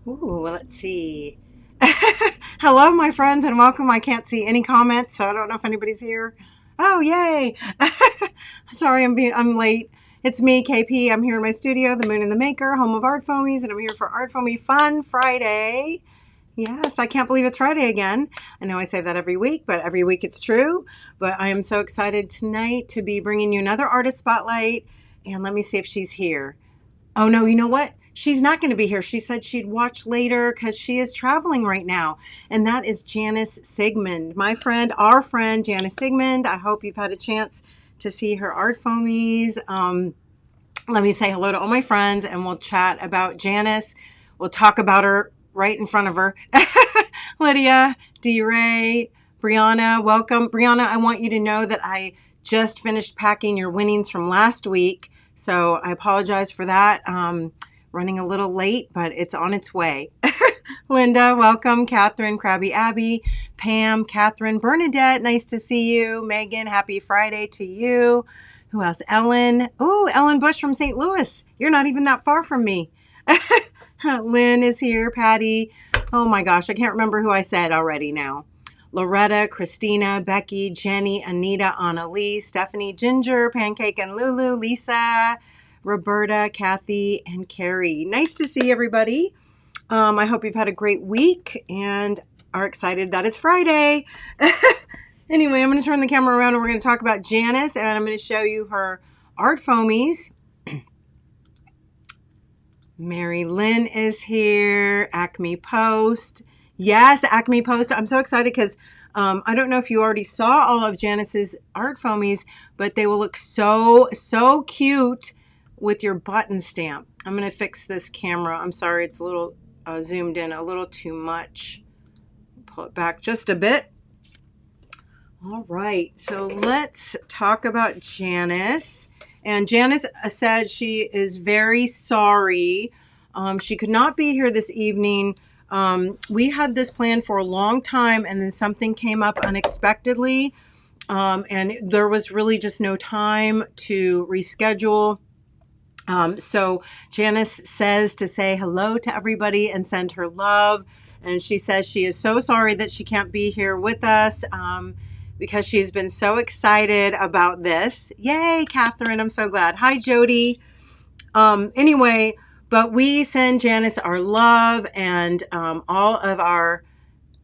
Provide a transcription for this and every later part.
Ooh, well, let's see. Hello, my friends, and welcome. I can't see any comments, so I don't know if anybody's here. Oh, yay! Sorry, I'm late. It's me, Kae Pea. I'm here in my studio, the Moon and the Maker, home of ArtFoamies, and I'm here for ArtFoamies Fun Friday. Yes, I can't believe it's Friday again. I know I say that every week, but every week it's true. But I am so excited tonight to be bringing you another artist spotlight. And let me see if she's here. Oh no, you know what? She's not going to be here. She said she'd watch later because she is traveling right now. And that is Janice Sigmund, my friend, our friend, Janice Sigmund. I hope you've had a chance to see her art foamies. Let me say hello to all my friends and we'll chat about Janice. We'll talk about her right in front of her. Lydia, D-Ray, Brianna, welcome. Brianna, I want you to know that I just finished packing your winnings from last week. So I apologize for that. Running a little late, but it's on its way. Linda, welcome. Catherine, Krabby Abby, Pam, Catherine, Bernadette, nice to see you. Megan, happy Friday to you. Who else? Ellen. Oh, Ellen Bush from St. Louis. You're not even that far from me. Lynn is here. Patty. Oh my gosh, I can't remember who I said already now. Loretta, Christina, Becky, Jenny, Anita, Annalise, Stephanie, Ginger, Pancake and Lulu, Lisa, Roberta, Kathy, and Carrie. Nice to see everybody. I hope you've had a great week and are excited that it's Friday. Anyway, I'm going to turn the camera around and we're going to talk about Janice, and I'm going to show you her art foamies. Mary Lynn is here. Acme Post. Yes, Acme Post. I'm so excited because I don't know if you already saw all of Janice's art foamies, but they will look so cute with your button stamp. I'm going to fix this camera. I'm sorry, it's a little zoomed in a little too much. Pull it back just a bit. All right, so let's talk about Janice. And Janice said she is very sorry. She could not be here this evening. We had this plan for a long time, and then something came up unexpectedly. And there was really just no time to reschedule. So Janice says to say hello to everybody and send her love. And she says she is so sorry that she can't be here with us. Because she's been so excited about this. Yay, Catherine, I'm so glad. Hi, Jody. Anyway, but we send Janice our love and all of our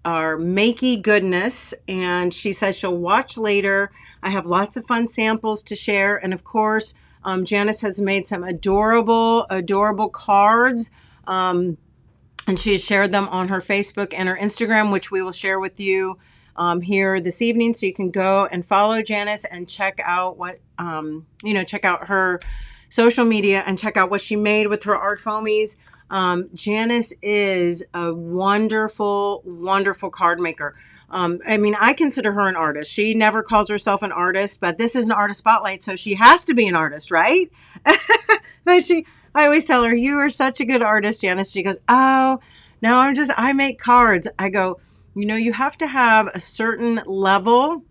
makey goodness. And she says she'll watch later. I have lots of fun samples to share. And of course, Janice has made some adorable cards. And she has shared them on her Facebook and her Instagram, which we will share with you here this evening, so you can go and follow Janice and check out what check out her social media and check out what she made with her art foamies. Janice is a wonderful card maker. I mean, I consider her an artist. She never calls herself an artist, but this is an artist spotlight, so she has to be an artist, right? But I always tell her, you are such a good artist, Janice. She goes, oh, no, I make cards. I go, you have to have a certain level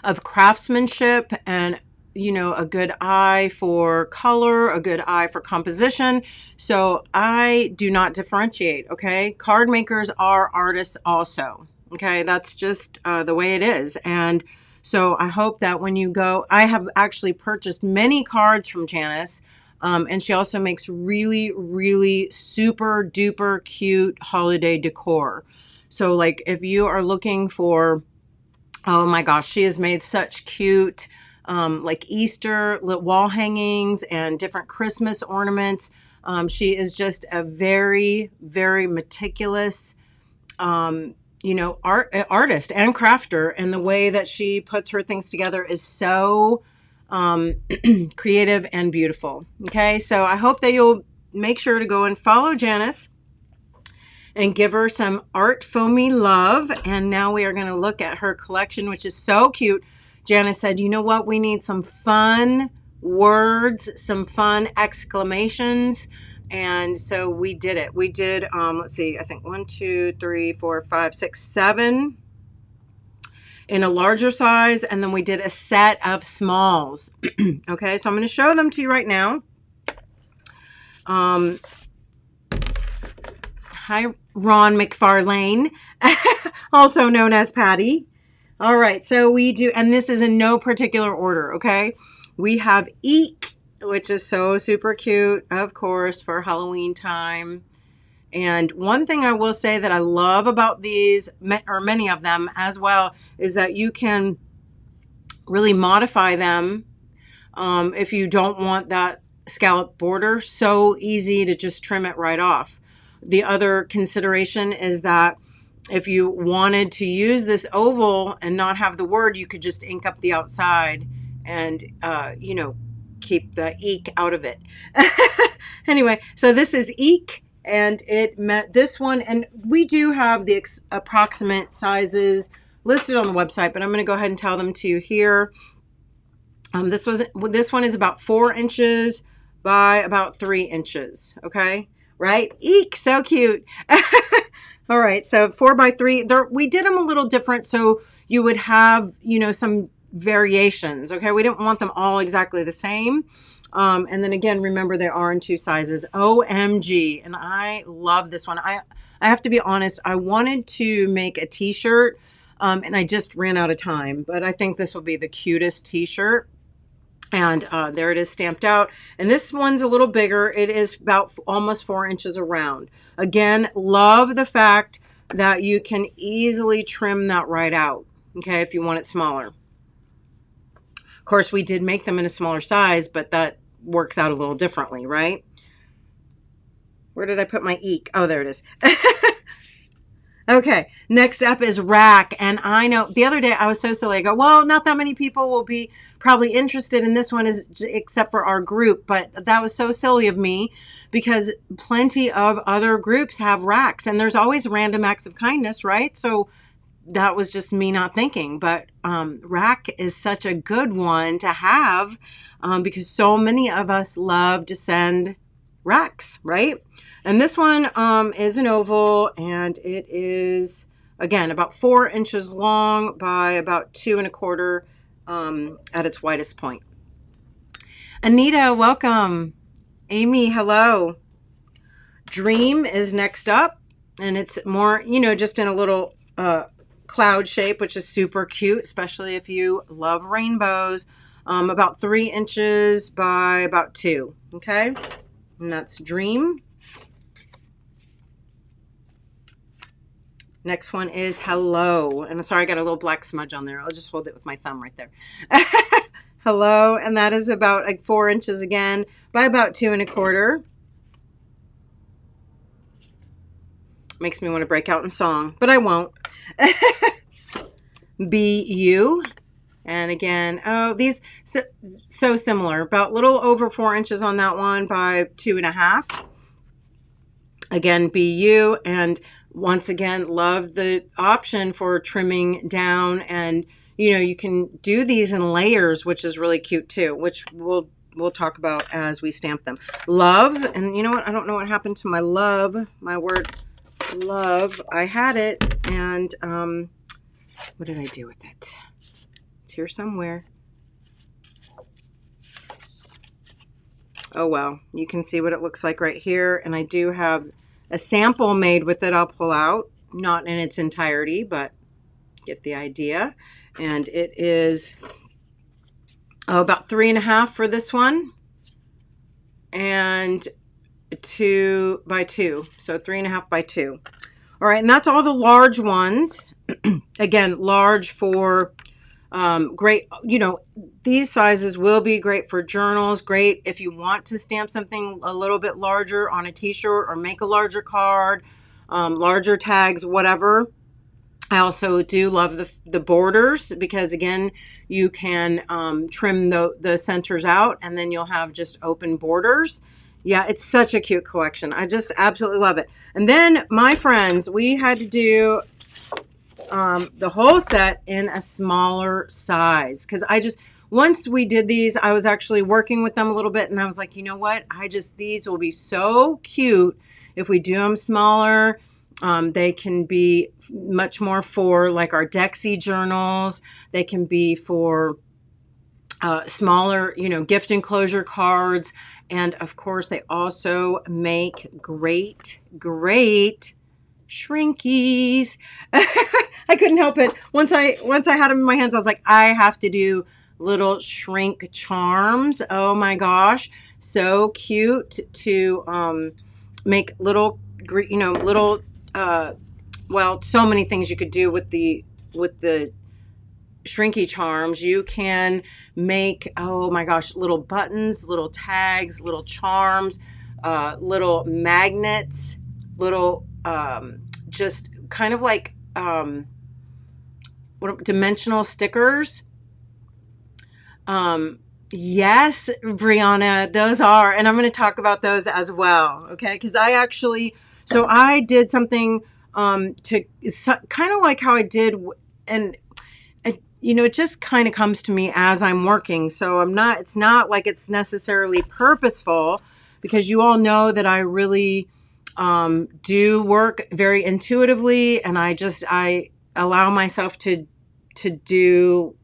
of craftsmanship and, a good eye for color, a good eye for composition. So I do not differentiate, okay? Card makers are artists also, okay? That's just the way it is. And so I hope that when you go, I have actually purchased many cards from Janice. And she also makes really super duper cute holiday decor. So like if you are looking for, oh my gosh, she has made such cute like Easter wall hangings and different Christmas ornaments. She is just a very meticulous, artist and crafter. And the way that she puts her things together is so creative and beautiful. Okay, so I hope that you'll make sure to go and follow Janice and give her some art foamy love. And now we are going to look at her collection, which is so cute. Janice said, you know what? We need some fun words, some fun exclamations. And so we did it. We did, let's see, I think 1, 2, 3, 4, 5, 6, 7 in a larger size. And then we did a set of smalls. Okay, so I'm going to show them to you right now. Hi, Ron McFarlane, also known as Patty. All right, so we do, and this is in no particular order, okay? We have Eek, which is so super cute, of course, for Halloween time. And one thing I will say that I love about these, or many of them as well, is that you can really modify them if you don't want that scallop border. So easy to just trim it right off. The other consideration is that if you wanted to use this oval and not have the word, you could just ink up the outside and, you know, keep the eek out of it. Anyway, so this is Eek, and it met this one, and we do have the approximate sizes listed on the website, but I'm going to go ahead and tell them to you here. This one is about 4 inches by about 3 inches. Okay, right? Eek, so cute. All right, so 4 by 3. We did them a little different, so you would have, you know, some variations. Okay, we didn't want them all exactly the same. And then again, remember they are in 2 sizes. OMG, and I love this one. I have to be honest, I wanted to make a t-shirt, and I just ran out of time, but I think this will be the cutest t-shirt. And there it is stamped out. And this one's a little bigger. It is about almost 4 inches around. Again, love the fact that you can easily trim that right out, okay, if you want it smaller. Of course, we did make them in a smaller size, but that works out a little differently, right? Where did I put my Eek? Oh, there it is. Okay, next up is rack. And I know the other day I was so silly. I go, well, not that many people will be probably interested in this one except for our group. But that was so silly of me because plenty of other groups have racks and there's always random acts of kindness, right? So that was just me not thinking. But rack is such a good one to have because so many of us love to send racks, right? And this one is an oval, and it is, again, about 4 inches long by about 2 1/4 at its widest point. Anita, welcome. Amy, hello. Dream is next up, and it's more, you know, just in a little cloud shape, which is super cute, especially if you love rainbows. About 3 inches by about 2, okay? And that's Dream. Next one is Hello. And sorry, I got a little black smudge on there. I'll just hold it with my thumb right there. Hello. And that is about like 4 inches again by about 2 1/4. Makes me want to break out in song, but I won't. Be You. And again, oh, these so similar. About a little over 4 inches on that one by 2 1/2. Again, Be You. And once again, love the option for trimming down, and you know, you can do these in layers, which is really cute too, which we'll talk about as we stamp them. Love, and you know what? I don't know what happened to my love, my word love. I had it, and what did I do with it? It's here somewhere. Oh well, you can see what it looks like right here, and I do have a sample made with it. I'll pull out, not in its entirety, but get the idea. And it is about 3 1/2 for this one, and 2 by 2, so 3 1/2 by 2. All right, and that's all the large ones. Again, large for great, you know, these sizes will be great for journals, great if you want to stamp something a little bit larger on a t-shirt or make a larger card, larger tags, whatever. I also do love the borders because again, you can trim the centers out and then you'll have just open borders. Yeah, it's such a cute collection. I just absolutely love it. And then my friends, we had to do the whole set in a smaller size because once we did these, I was actually working with them a little bit and I was like, you know what? These will be so cute if we do them smaller. They can be much more for like our Dexy journals. They can be for smaller, you know, gift enclosure cards. And of course, they also make great, great shrinkies. I couldn't help it. Once I had them in my hands, I was like, I have to do little shrink charms. Oh my gosh, so cute to make little, you know, little. Well, so many things you could do with the shrinky charms. You can make, oh my gosh, little buttons, little tags, little charms, little magnets, little just kind of like dimensional stickers. Yes, Brianna, those are, and I'm going to talk about those as well. Okay, because so I did something to kind of like how I did, and you know, it just kind of comes to me as I'm working. So it's not like it's necessarily purposeful, because you all know that I really do work very intuitively, and I allow myself to do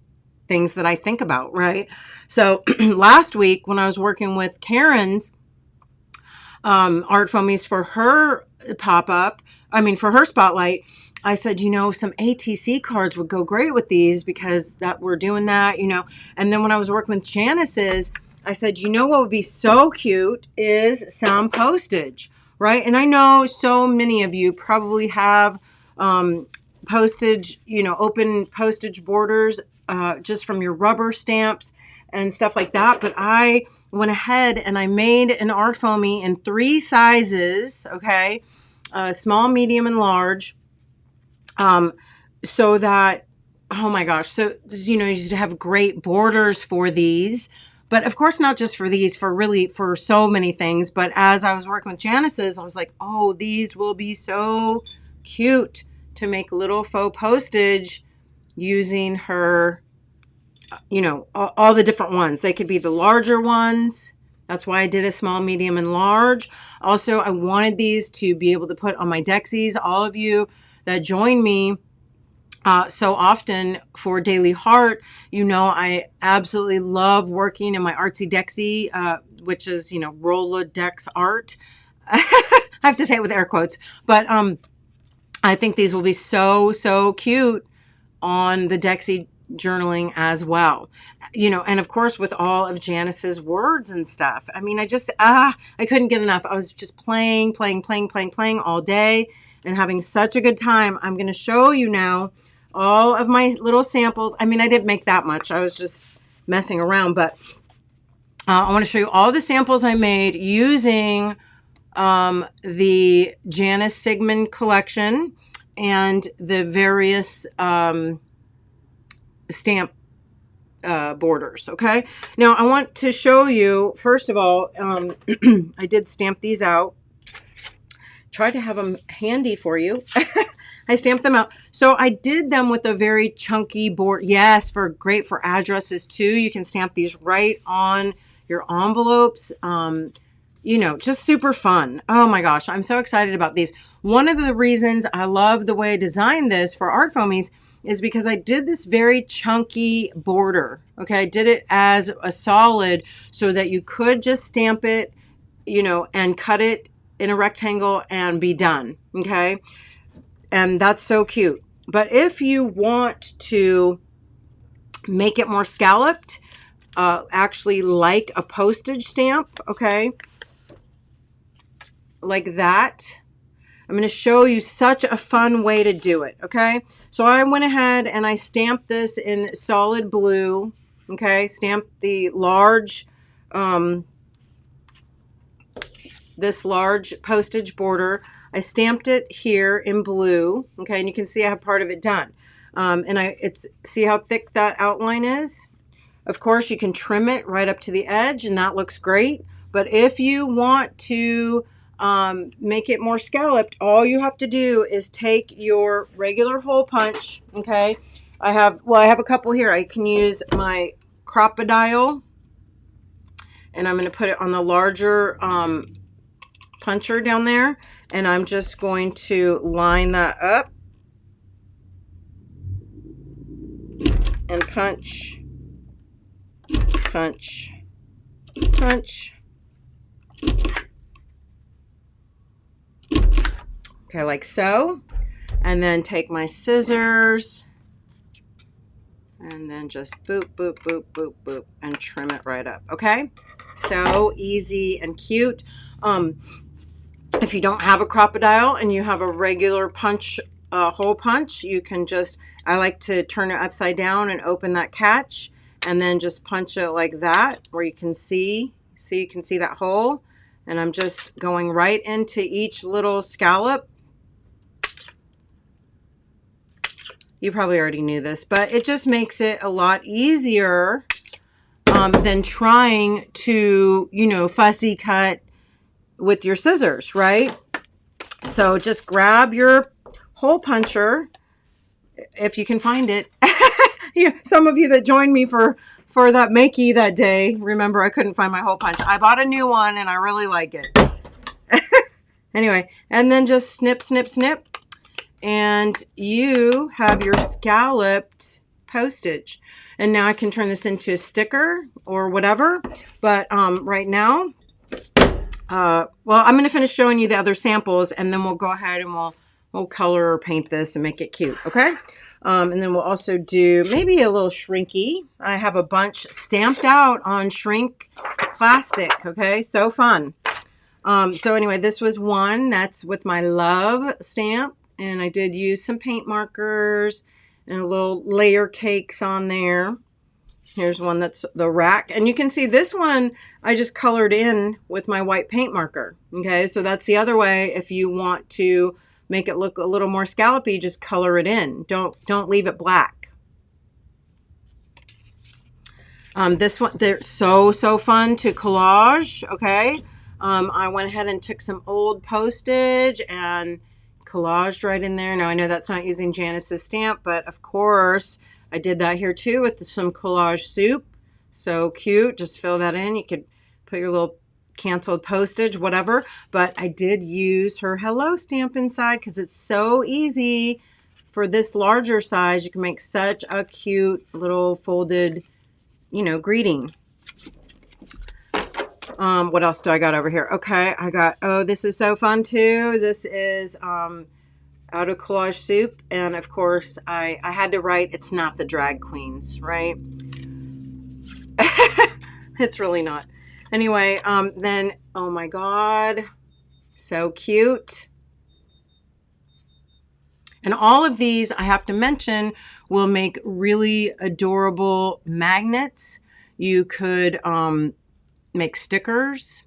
things that I think about, right? So last week when I was working with Karen's ArtFoamies for her pop-up, for her spotlight, I said, you know, some ATC cards would go great with these, because that we're doing that, you know. And then when I was working with Janice's, I said, you know what would be so cute is some postage, right? And I know so many of you probably have postage, you know, open postage borders just from your rubber stamps and stuff like that. But I went ahead and I made an ArtFoamy in 3 sizes, okay? Small, medium, and large. So that, oh my gosh, so, you know, you have great borders for these, but of course, not just for these, for so many things. But as I was working with Janice's, I was like, oh, these will be so cute to make little faux postage using her, you know, all the different ones. They could be the larger ones. That's why I did a small, medium, and large. Also, I wanted these to be able to put on my Dexies. All of you that join me so often for Daily Heart, you know, I absolutely love working in my Artsy Dexy, which is, you know, Rolodex art. I have to say it with air quotes, but I think these will be so, so cute on the Dexy journaling as well, you know. And of course, with all of Janice's words and stuff, I mean, I couldn't get enough. I was just playing all day and having such a good time. I'm going to show you now all of my little samples. I mean, I didn't make that much. I was just messing around, but I want to show you all the samples I made using the Janice Sigmund collection and the various stamp borders. Okay. Now I want to show you, first of all, I did stamp these out. Try to have them handy for you. I stamped them out. So I did them with a very chunky board. Yes, great for addresses too. You can stamp these right on your envelopes. You know, just super fun. Oh my gosh, I'm so excited about these. One of the reasons I love the way I designed this for ArtFoamies is because I did this very chunky border. Okay, I did it as a solid so that you could just stamp it, you know, and cut it in a rectangle and be done. Okay, and that's so cute. But if you want to make it more scalloped, actually like a postage stamp, okay, like that, I'm going to show you such a fun way to do it, okay? So I went ahead and I stamped this in solid blue, okay? Stamped the large, this large postage border. I stamped it here in blue, okay? And you can see I have part of it done. See how thick that outline is? Of course, you can trim it right up to the edge, and that looks great. But if you want to make it more scalloped, all you have to do is take your regular hole punch, okay? I have a couple here. I can use my Crocodile, and I'm going to put it on the larger puncher down there, and I'm just going to line that up and punch punch, punch. Okay, like so. And then take my scissors and then just boop, boop, boop, boop, boop, and trim it right up, okay? So easy and cute. If you don't have a crocodile and you have a regular punch, hole punch, you can just, I like to turn it upside down and open that catch and then just punch it like that where you can see you can see that hole. And I'm just going right into each little scallop. You probably already knew this, but it just makes it a lot easier than trying to, you know, fussy cut with your scissors, right? So just grab your hole puncher if you can find it. Yeah, some of you that joined me for that makey that day, remember I couldn't find my hole punch. I bought a new one and I really like it. Anyway, and then just snip, snip, snip. And you have your scalloped postage. And now I can turn this into a sticker or whatever. But right now, well, I'm going to finish showing you the other samples, and then we'll go ahead and we'll color or paint this and make it cute, okay? And then we'll also do maybe a little shrinky. I have a bunch stamped out on shrink plastic, okay? So fun. So anyway, this was one that's with my love stamp. And I did use some paint markers and a little layer cakes on there. Here's one that's the rack. And you can see this one I just colored in with my white paint marker. Okay, so that's the other way. If you want to make it look a little more scallopy, just color it in. Don't leave it black. This one, they're so fun to collage, okay? I went ahead and took some old postage and collaged right in there. Now I know that's not using Janice's stamp, but of course I did that here too with some collage soup. So cute. Just fill that in. You could put your little canceled postage, whatever. But I did use her hello stamp inside because it's so easy. For this larger size, you can make such a cute little folded, you know, greeting. What else do I got over here? Okay, I got, oh, this is so fun too. This is out of collage soup. And of course, I had to write, it's not the drag queens, right? It's really not. Anyway, then, oh my God, so cute. And all of these, I have to mention, will make really adorable magnets. You could make stickers.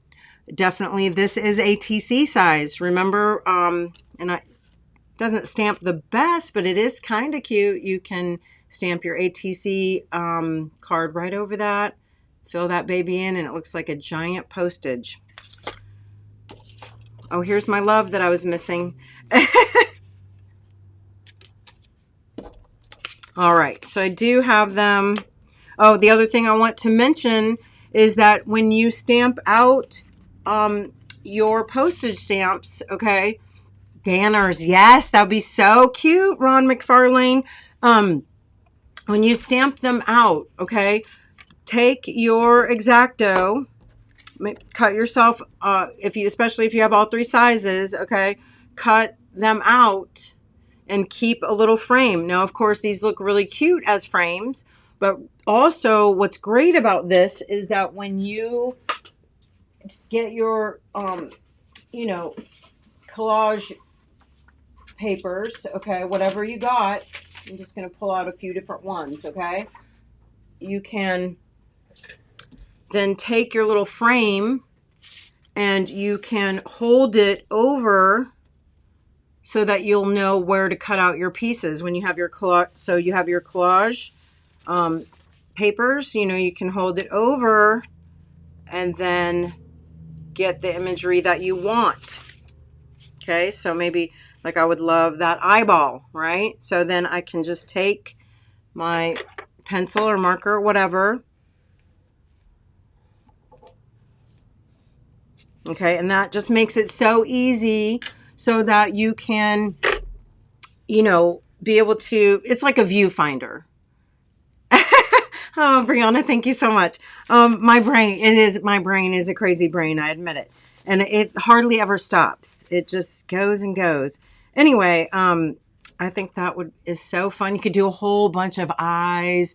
Definitely, this is a TC size. Remember, and it doesn't stamp the best, but it is kind of cute. You can stamp your ATC card right over that. Fill that baby in, and it looks like a giant postage. Oh, here's my love that I was missing. All right, so I do have them. Oh, the other thing I want to mention is that when you stamp out your postage stamps, okay, banners, yes, that would be so cute, Ron McFarlane. When you stamp them out, okay, take your X-Acto, cut yourself, especially if you have all three sizes, okay, cut them out and keep a little frame. Now, of course, these look really cute as frames, but also what's great about this is that when you get your, you know, collage papers, okay, whatever you got, I'm just going to pull out a few different ones, okay? You can then take your little frame and you can hold it over so that you'll know where to cut out your pieces when you have your collage. So you have your collage papers, you know, you can hold it over and then get the imagery that you want. Okay, so maybe like I would love that eyeball, right? So then I can just take my pencil or marker or whatever. Okay, and that just makes it so easy so that you can, you know, be able to, it's like a viewfinder. Oh, Brianna, thank you so much. My brain is a crazy brain. I admit it. And it hardly ever stops. It just goes and goes. Anyway, I think that is so fun. You could do a whole bunch of eyes.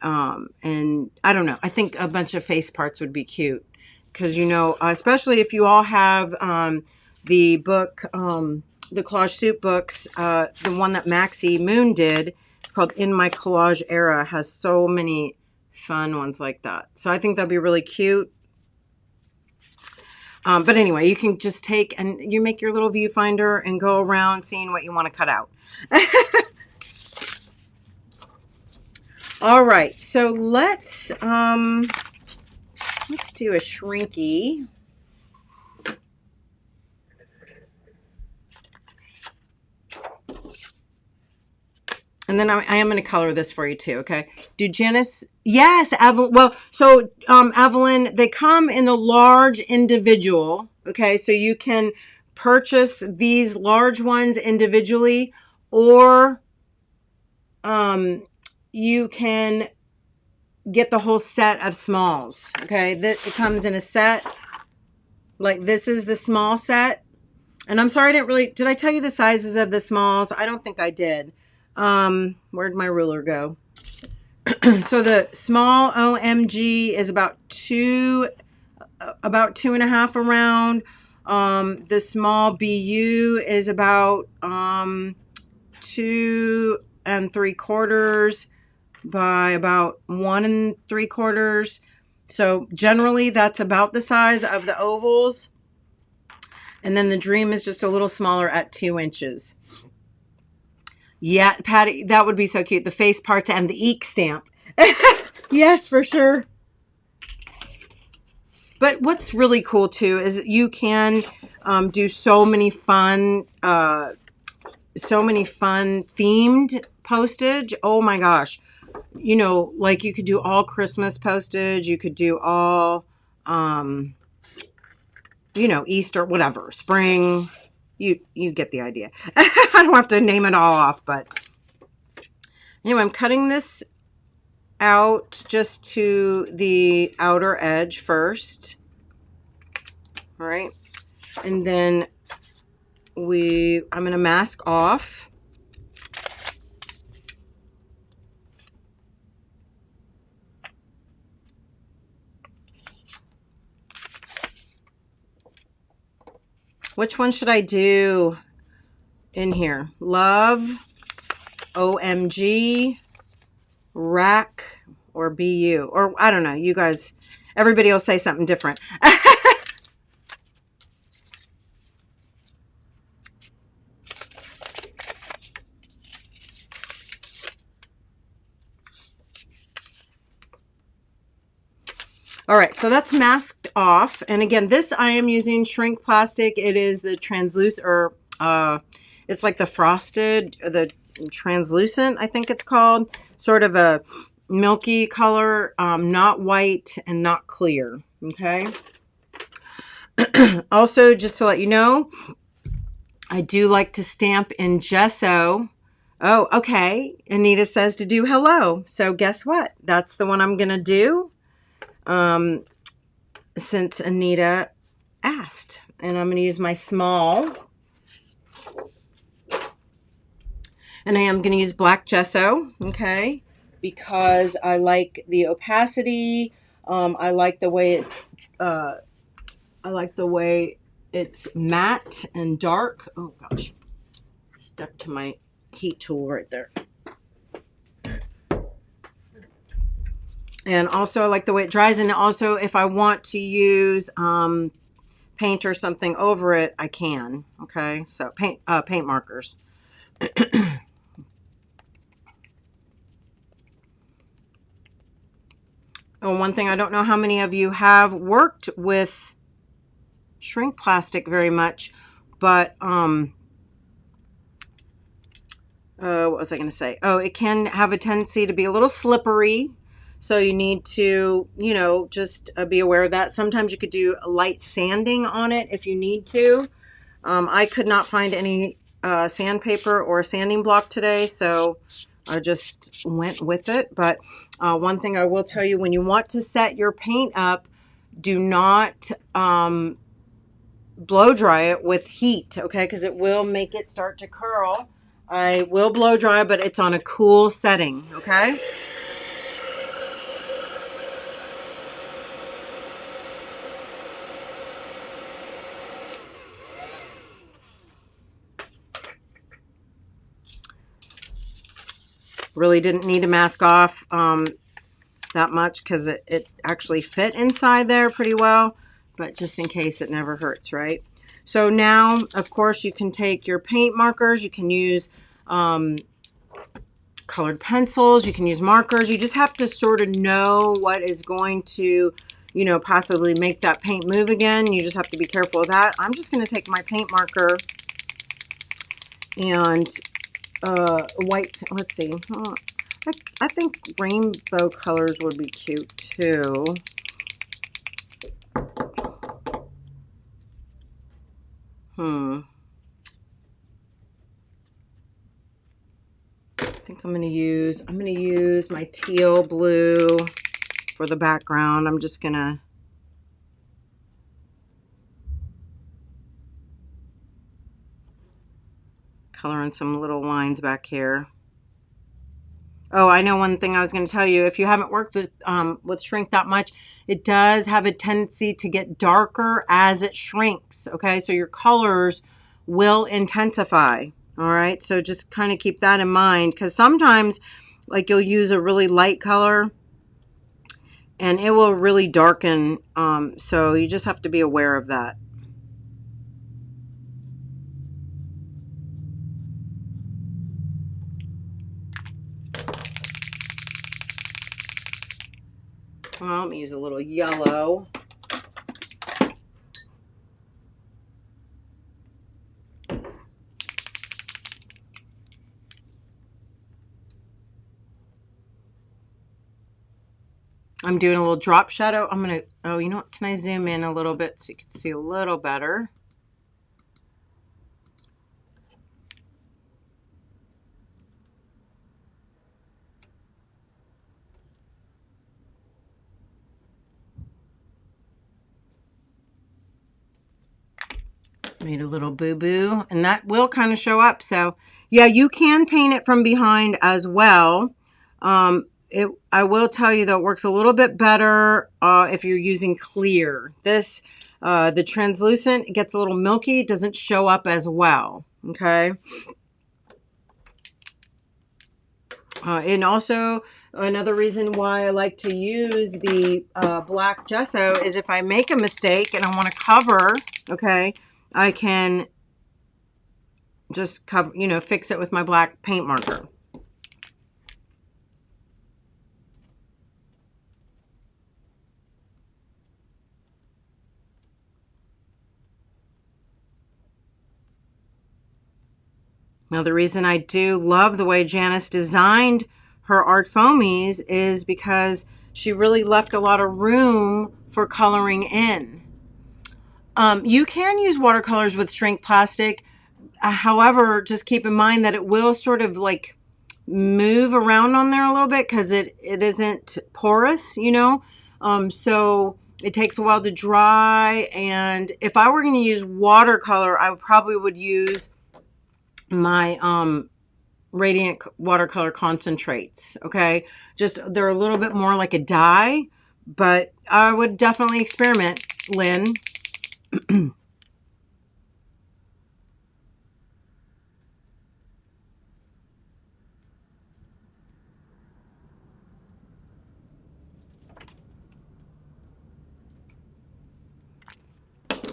And I don't know. I think a bunch of face parts would be cute. Because, especially if you all have the book, the collage soup books, the one that Maxie Moon did. It's called In My Collage Era. Has so many fun ones like that. So I think that'd be really cute. But anyway, you can just take and you make your little viewfinder and go around seeing what you want to cut out. All right, so let's do a shrinky. And then I am going to color this for you too, okay? Do Janice? Yes, Evelyn. Well, so Evelyn, they come in the large individual, okay? So you can purchase these large ones individually, or you can get the whole set of smalls, okay? It comes in a set. Like this is the small set. And I'm sorry, did I tell you the sizes of the smalls? I don't think I did. Where'd my ruler go? So the small OMG is about 2.5 around. The small BU is about 2 3/4 by about 1 3/4. So generally that's about the size of the ovals. And then the Dream is just a little smaller at 2 inches. Yeah, Patty, that would be so cute. The face parts and the eek stamp. Yes, for sure. But what's really cool too is you can do so many fun themed postage. Oh my gosh. Like you could do all Christmas postage. You could do all, Easter, whatever, spring. You get the idea. I don't have to name it all off, but anyway, I'm cutting this out just to the outer edge first. All right. And then I'm going to mask off. Which one should I do in here? Love, OMG, Rack, or BU? Or I don't know. You guys, everybody will say something different. All right, so that's masked off. And again, this I am using shrink plastic. It is the translucent, or it's like the frosted, the translucent, I think it's called. Sort of a milky color, not white and not clear, okay? Also, just to let you know, I do like to stamp in gesso. Oh, okay. Anita says to do hello. So guess what? That's the one I'm going to do. Since Anita asked, and I'm going to use my small, and I am going to use black gesso, okay, because I like the opacity. I like the way it's matte and dark. Oh gosh, stuck to my heat tool right there. And also I like the way it dries. And also if I want to use paint or something over it, I can. Okay, so paint markers. Oh, one thing, I don't know how many of you have worked with shrink plastic very much, but what was I going to say? Oh, it can have a tendency to be a little slippery. So you need to, just be aware of that. Sometimes you could do a light sanding on it if you need to. I could not find any sandpaper or a sanding block today, so I just went with it. But one thing I will tell you, when you want to set your paint up, do not blow dry it with heat, okay? Because it will make it start to curl. I will blow dry, but it's on a cool setting, okay? Really didn't need to mask off that much because it actually fit inside there pretty well, but just in case, it never hurts, right? So now, of course, you can take your paint markers. You can use colored pencils. You can use markers. You just have to sort of know what is going to, you know, possibly make that paint move again. You just have to be careful of that. I'm just going to take my paint marker and white, let's see. I think rainbow colors would be cute too. I think I'm gonna use my teal blue for the background. I'm just gonna color in some little lines back here. Oh, I know one thing I was going to tell you. If you haven't worked with shrink that much, it does have a tendency to get darker as it shrinks. Okay, so your colors will intensify. All right, so just kind of keep that in mind, because sometimes, like, you'll use a really light color and it will really darken. So you just have to be aware of that. Well, let me use a little yellow. I'm doing a little drop shadow. I'm going to, oh, you know what? Can I zoom in a little bit so you can see a little better? Made a little boo-boo, and that will kind of show up. So yeah, you can paint it from behind as well. I will tell you, though, it works a little bit better if you're using clear. This, the translucent, it gets a little milky. It doesn't show up as well, okay? And also, another reason why I like to use the black gesso is if I make a mistake and I want to cover, okay, I can just cover, you know, fix it with my black paint marker. Now, the reason I do love the way Janice designed her ArtFoamies is because she really left a lot of room for coloring in. You can use watercolors with shrink plastic. However, just keep in mind that it will sort of like move around on there a little bit because it isn't porous, you know. So it takes a while to dry. And if I were going to use watercolor, I probably would use my Radiant watercolor concentrates. Okay, just they're a little bit more like a dye, but I would definitely experiment, Lynn.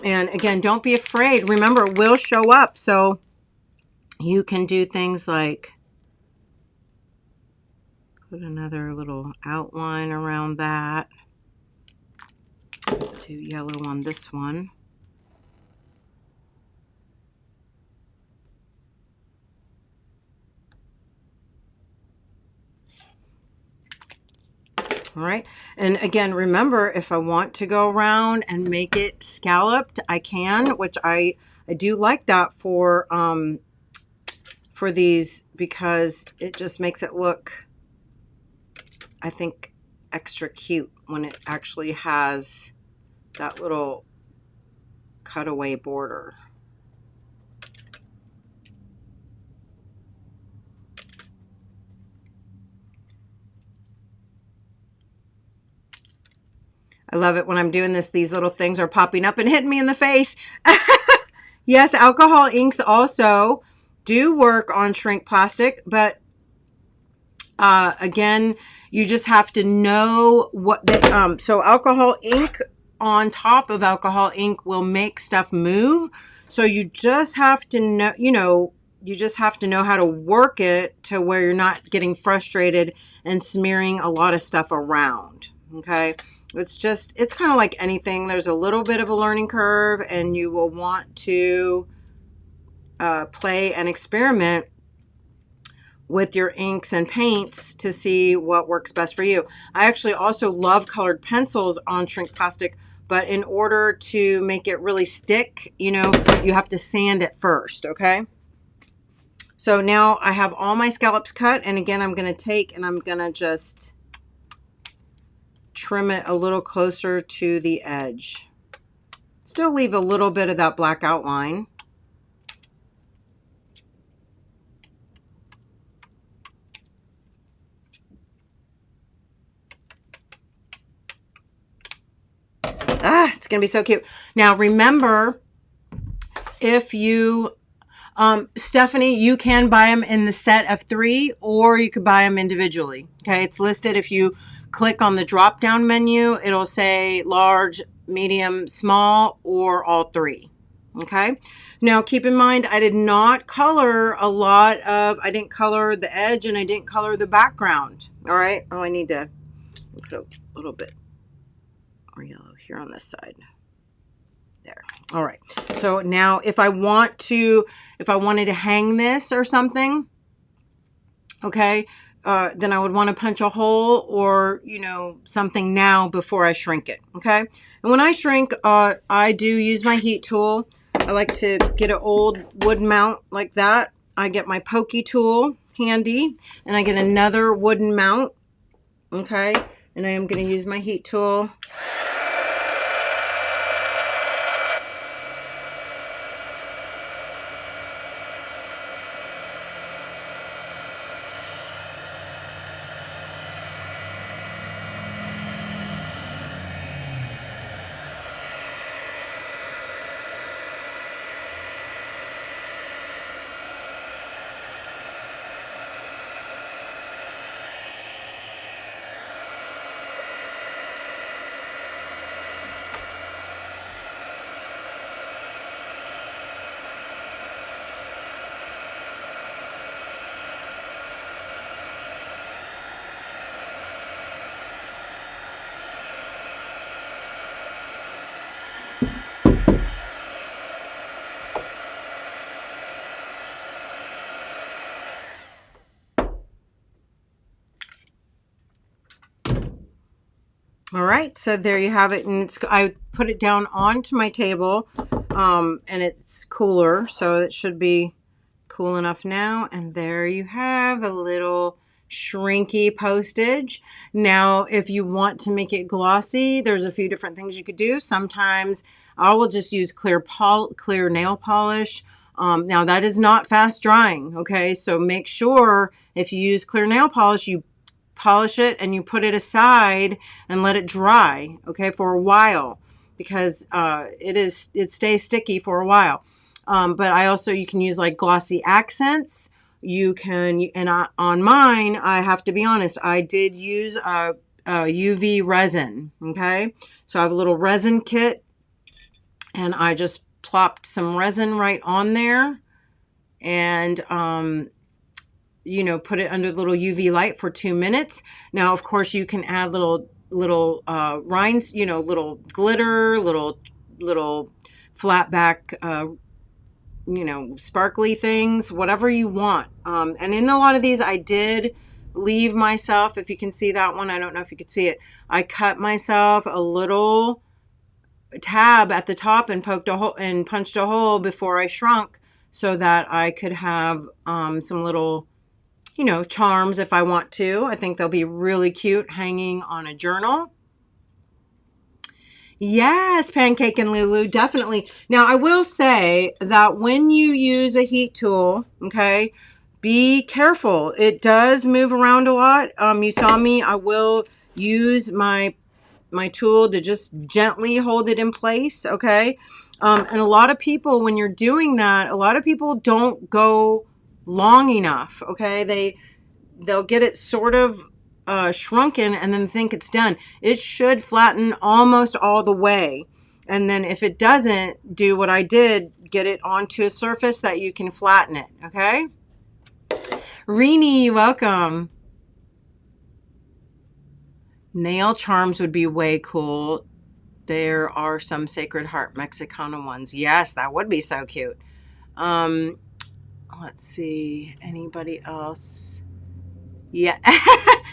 And again, don't be afraid. Remember, it will show up. So you can do things like put another little outline around that. Do yellow on this one. All right. And again, remember, if I want to go around and make it scalloped, I can, which I do like that for for these because it just makes it look, I think, extra cute when it actually has that little cutaway border. I love it when I'm doing this. These little things are popping up and hitting me in the face. Yes, alcohol inks also do work on shrink plastic, but again, you just have to know what the, so alcohol ink on top of alcohol ink will make stuff move. So you just have to know, you just have to know how to work it to where you're not getting frustrated and smearing a lot of stuff around. Okay. It's kind of like anything. There's a little bit of a learning curve, and you will want to play and experiment with your inks and paints to see what works best for you. I actually also love colored pencils on shrink plastic, but in order to make it really stick, you have to sand it first, okay? So now I have all my scallops cut, and again, I'm going to take and I'm going to just trim it a little closer to the edge. Still leave a little bit of that black outline. It's going to be so cute. Now, remember, if you, Stephanie, you can buy them in the set of 3, or you could buy them individually. Okay. It's listed. If you click on the drop down menu, it'll say large, medium, small, or all 3. Okay. Now keep in mind, I did not color I didn't color the edge and I didn't color the background. All right. Oh, I need to put a little bit more yellow here on this side. There. All right. So now if I wanted to hang this or something, okay, then I would want to punch a hole or, something now before I shrink it. Okay. And when I shrink, I do use my heat tool. I like to get an old wood mount like that. I get my pokey tool handy, and I get another wooden mount. Okay. And I am going to use my heat tool. All right, so there you have it, and I put it down onto my table, and it's cooler, so it should be cool enough now. And there you have a little shrinky postage. Now, if you want to make it glossy, there's a few different things you could do. Sometimes I will just use clear nail polish. Now, that is not fast drying, okay? So make sure if you use clear nail polish, you polish it and you put it aside and let it dry, okay, for a while, because it stays sticky for a while. But you can use like glossy accents. You can, on mine, I have to be honest, I did use a UV resin, okay? So I have a little resin kit, and I just plopped some resin right on there, and put it under the little UV light for 2 minutes. Now, of course, you can add little rinds, little glitter, little flat back, sparkly things, whatever you want. And in a lot of these, I did leave myself, if you can see that one, I don't know if you could see it. I cut myself a little tab at the top and poked a hole and punched a hole before I shrunk, so that I could have some little, you know, charms if I want to. I think they'll be really cute hanging on a journal. Yes, Pancake and Lulu, definitely. Now, I will say that when you use a heat tool, okay, be careful. It does move around a lot. You saw me. I will use my tool to just gently hold it in place, okay? And a lot of people, when you're doing that, a lot of people don't go long enough, okay? They'll get it sort of shrunken and then think it's done. It should flatten almost all the way. And then if it doesn't, do what I did, get it onto a surface that you can flatten it, okay? Rini, welcome. Nail charms would be way cool. There are some Sacred Heart Mexicana ones. Yes, that would be so cute. Let's see. Anybody else? Yeah.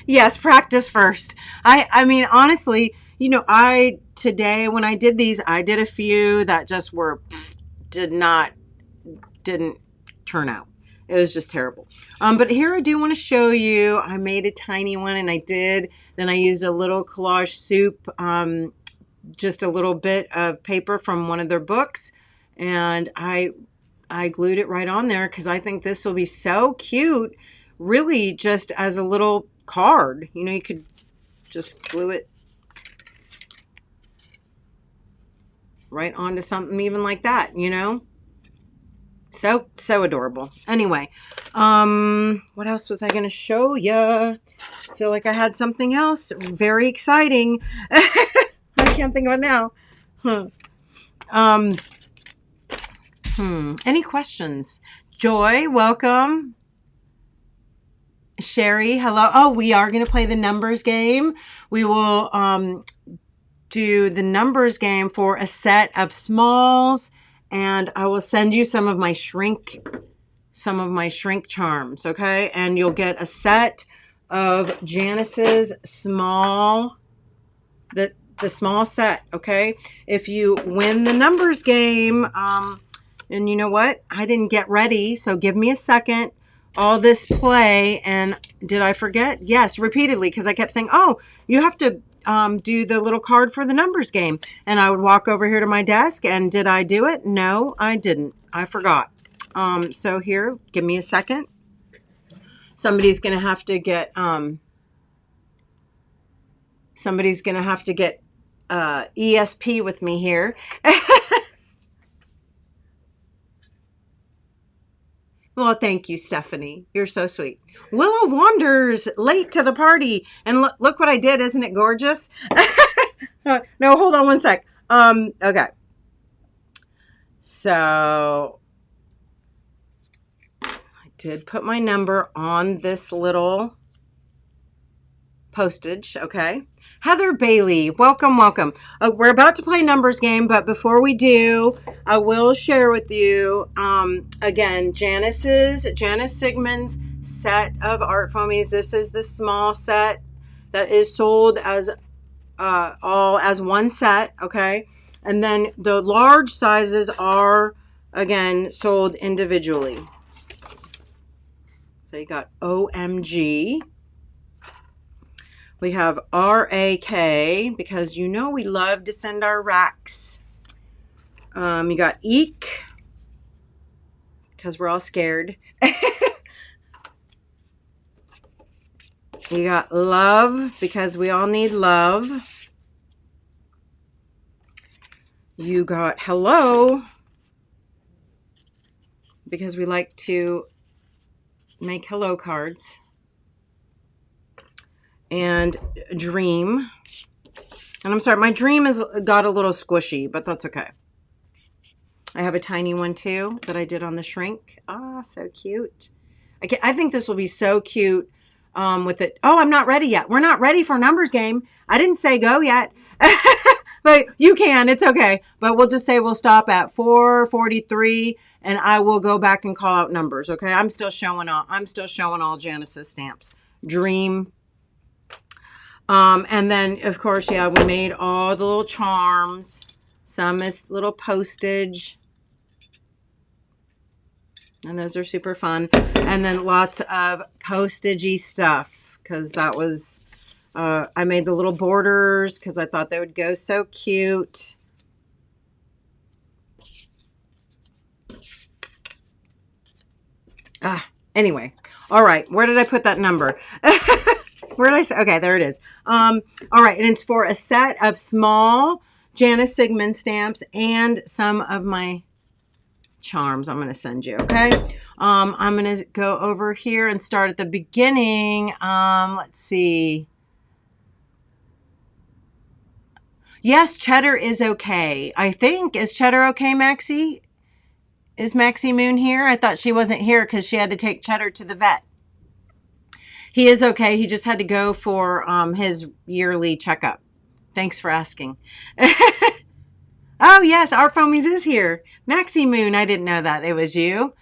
Yes, practice first. I mean, honestly, you know, today when I did these, I did a few that just didn't turn out. It was just terrible. But here I do want to show you, I made a tiny one and then I used a little collage soup, just a little bit of paper from one of their books, and I glued it right on there because I think this will be so cute, really just as a little card. You know, you could just glue it right onto something even like that, you know? So adorable. Anyway, what else was I going to show you? I feel like I had something else very exciting. I can't think of it now. Any questions? Joy, welcome. Sherry, hello. Oh, we are going to play the numbers game. We will do the numbers game for a set of smalls, and I will send you some of my shrink charms, okay? And you'll get a set of Janice's small, the small set, okay? If you win the numbers game, and you know what? I didn't get ready, so give me a second. All this play, and did I forget? Yes, repeatedly, because I kept saying, oh, you have to do the little card for the numbers game. And I would walk over here to my desk, and did I do it? No, I didn't. I forgot. So here, give me a second. Somebody's going to have to get ESP with me here. Well, thank you, Stephanie. You're so sweet. Willow wanders late to the party. And look what I did. Isn't it gorgeous? No, hold on one sec. Okay. So I did put my number on this little postage, okay? Heather Bailey, welcome, welcome. We're about to play numbers game, but before we do, I will share with you, again, Janice Sigmund's set of ArtFoamies. This is the small set that is sold as all as one set, okay? And then the large sizes are, again, sold individually. So you got OMG. We have RAK, because you know we love to send our racks. You got Eek, because we're all scared. You got Love, because we all need love. You got Hello, because we like to make hello cards. And Dream. And I'm sorry, my Dream has got a little squishy, but that's okay. I have a tiny one too that I did on the shrink. Ah, so cute. I think this will be so cute with it. Oh, I'm not ready yet. We're not ready for numbers game. I didn't say go yet. But you can, it's okay. But we'll just say we'll stop at 443 and I will go back and call out numbers, okay? I'm still showing all Janice's stamps. Dream. And then, of course, yeah, we made all the little charms. Some is little postage. And those are super fun. And then lots of postagey stuff, because that was, I made the little borders because I thought they would go so cute. Anyway. All right. Where did I put that number? Where did I say? Okay, there it is. All right. And it's for a set of small Janice Sigmund stamps and some of my charms I'm going to send you. Okay. I'm going to go over here and start at the beginning. Let's see. Yes, Cheddar is okay. I think. Is Cheddar okay, Maxie? Is Maxie Moon here? I thought she wasn't here because she had to take Cheddar to the vet. He is okay. He just had to go for his yearly checkup. Thanks for asking. Oh, yes, ArtFoamies is here. Maxie Moon, I didn't know that it was you.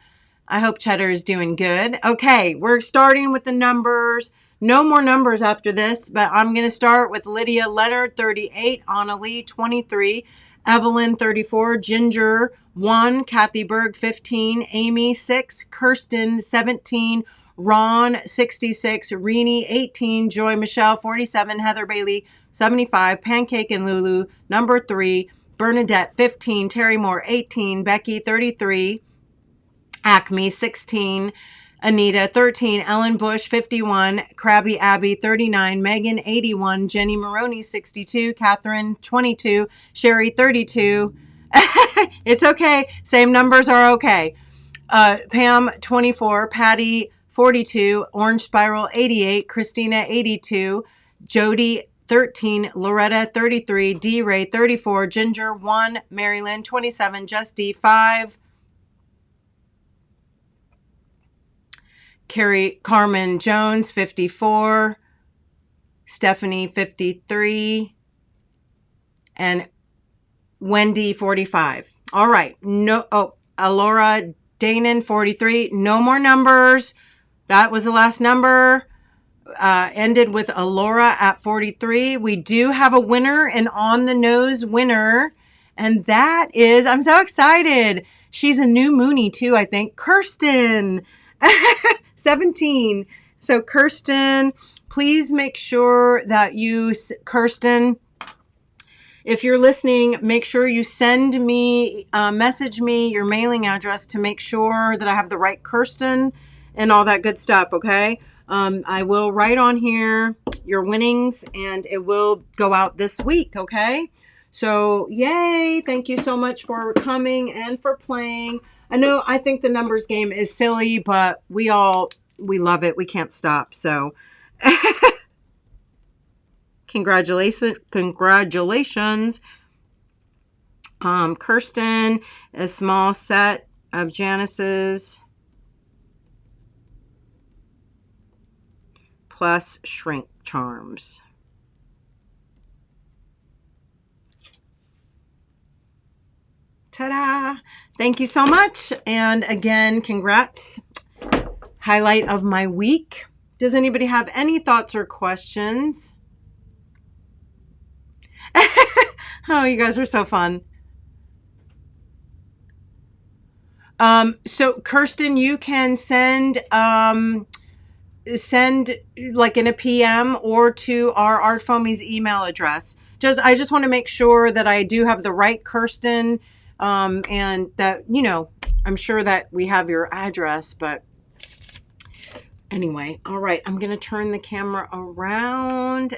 I hope Cheddar is doing good. Okay, we're starting with the numbers. No more numbers after this, but I'm going to start with Lydia Leonard, 38, Annalie, 23, Evelyn, 34, Ginger, 1, Kathy Berg, 15, Amy, 6, Kirsten, 17, Ron, 66, Renee, 18, Joy Michelle, 47, Heather Bailey, 75, Pancake and Lulu, number 3, Bernadette, 15, Terry Moore, 18, Becky, 33, Acme, 16, Anita, 13, Ellen Bush, 51, Krabby Abby, 39, Megan, 81, Jenny Maroney, 62, Catherine, 22, Sherry, 32. It's okay. Same numbers are okay. Pam, 24, Patty, 42, Orange Spiral, 88, Christina, 82, Jody, 13, Loretta, 33, D. Ray, 34, Ginger, 1, Marilyn, 27, Just D, 5, Carmen Jones, 54, Stephanie, 53, and Wendy, 45. All right. No. Oh, Alora Danon, 43. No more numbers. That was the last number. Ended with Alora at 43. We do have a winner, an on-the-nose winner, and that is, I'm so excited. She's a new Mooney too, I think. Kirsten, 17. So Kirsten, please make sure that you, Kirsten, if you're listening, make sure you send me, message me your mailing address to make sure that I have the right Kirsten and all that good stuff, okay? I will write on here your winnings and it will go out this week, okay? So, yay! Thank you so much for coming and for playing. I think the numbers game is silly, but we love it. We can't stop, so... Congratulations. Kirsten, a small set of Janice's plus shrink charms. Ta-da! Thank you so much. And again, congrats. Highlight of my week. Does anybody have any thoughts or questions? Oh, you guys are so fun. So Kirsten, you can send like in a PM or to our ArtFoamies email address. I just want to make sure that I do have the right Kirsten, and that, I'm sure that we have your address, but anyway, all right, I'm going to turn the camera around.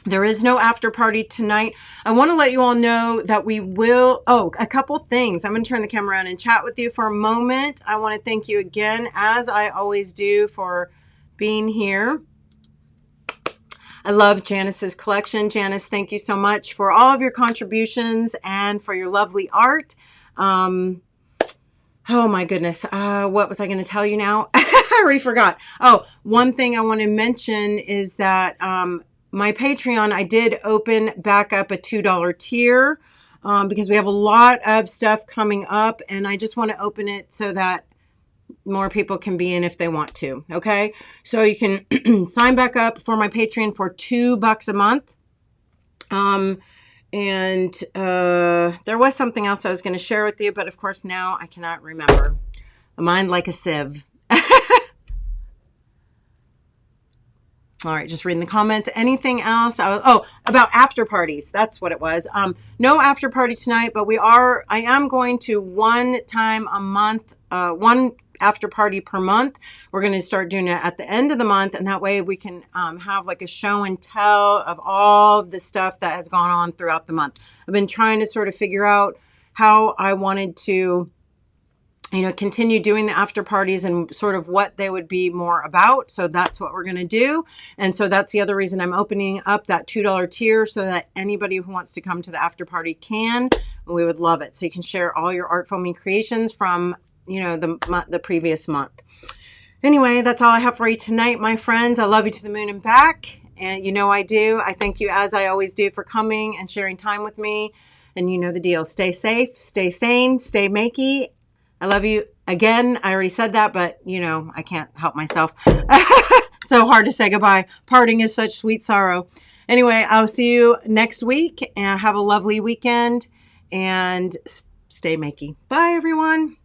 There is no after party tonight. I want to let you all know that we will, a couple things. I'm going to turn the camera around and chat with you for a moment. I want to thank you again, as I always do, for being here. I love Janice's collection. Janice, thank you so much for all of your contributions and for your lovely art. Oh my goodness. What was I going to tell you now? I already forgot. Oh, one thing I want to mention is that, my Patreon, I did open back up a $2 tier because we have a lot of stuff coming up, and I just want to open it so that more people can be in if they want to. Okay, so you can sign back up for my Patreon for $2 a month, And there was something else I was going to share with you, but of course now I cannot remember. A mind like a sieve. All right, just reading the comments. Anything else? Oh, about after parties. That's what it was. No after party tonight, but I am going to one time a month, one after party per month. We're going to start doing it at the end of the month, and that way we can have like a show and tell of all the stuff that has gone on throughout the month. I've been trying to sort of figure out how I wanted to, you know, continue doing the after parties and sort of what they would be more about. So that's what we're going to do. And so that's the other reason I'm opening up that $2 tier so that anybody who wants to come to the after party can. We would love it. So you can share all your ArtFoamy creations from, you know, the previous month. Anyway, that's all I have for you tonight, my friends. I love you to the moon and back. And you know I do. I thank you, as I always do, for coming and sharing time with me. And you know the deal. Stay safe, stay sane, stay makey. I love you again. I already said that, but you know, I can't help myself. So hard to say goodbye. Parting is such sweet sorrow. Anyway, I'll see you next week and have a lovely weekend and stay makey. Bye, everyone.